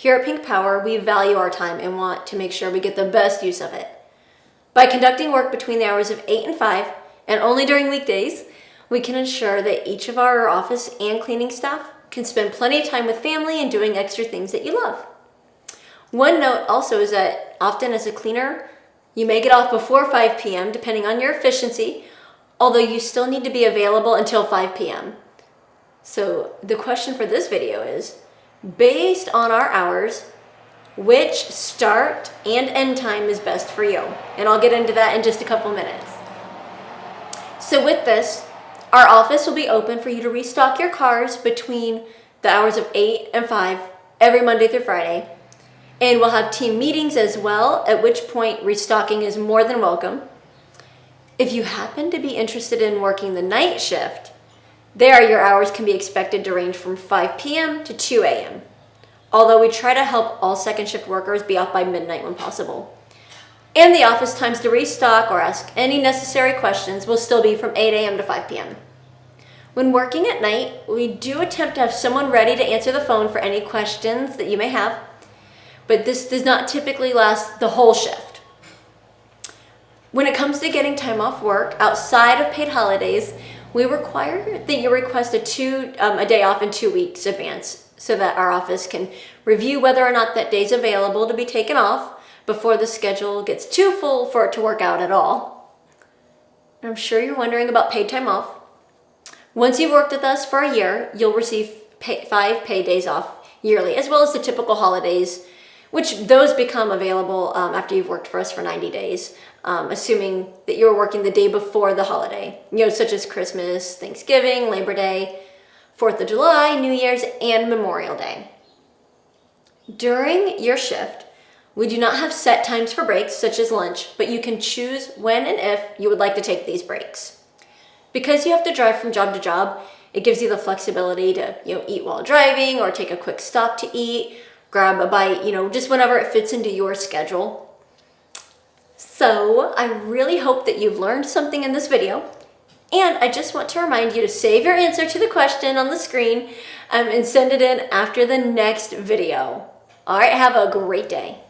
Here at Pink Power, we value our time and want to make sure we get the best use of it. By conducting work between the hours of 8 and 5, and only during weekdays, we can ensure that each of our office and cleaning staff can spend plenty of time with family and doing extra things that you love. One note also is that often as a cleaner, you may get off before 5 p.m. depending on your efficiency, although you still need to be available until 5 p.m. So the question for this video is, based on our hours, which start and end time is best for you? And I'll get into that in just a couple minutes. So with this, our office will be open for you to restock your cars between the hours of 8 and 5 every Monday through Friday. And we'll have team meetings as well, at which point restocking is more than welcome. If you happen to be interested in working the night shift, there your hours can be expected to range from 5 p.m. to 2 a.m. Although we try to help all second shift workers be off by midnight when possible. And the office times to restock or ask any necessary questions will still be from 8 a.m. to 5 p.m. When working at night, we do attempt to have someone ready to answer the phone for any questions that you may have, but this does not typically last the whole shift. When it comes to getting time off work outside of paid holidays, we require that you request a day off in 2 weeks advance so that our office can review whether or not that day's available to be taken off before the schedule gets too full for it to work out at all. I'm sure you're wondering about paid time off. Once you've worked with us for a year, you'll receive 5 paid days off yearly, as well as the typical holidays, which those become available after you've worked for us for 90 days, assuming that you're working the day before the holiday, such as Christmas, Thanksgiving, Labor Day, 4th of July, New Year's, and Memorial Day. During your shift, we do not have set times for breaks, such as lunch, but you can choose when and if you would like to take these breaks. Because you have to drive from job to job, it gives you the flexibility to eat while driving or take a quick stop to eat, grab a bite, just whenever it fits into your schedule. So I really hope that you've learned something in this video. And I just want to remind you to save your answer to the question on the screen and send it in after the next video. All right, have a great day.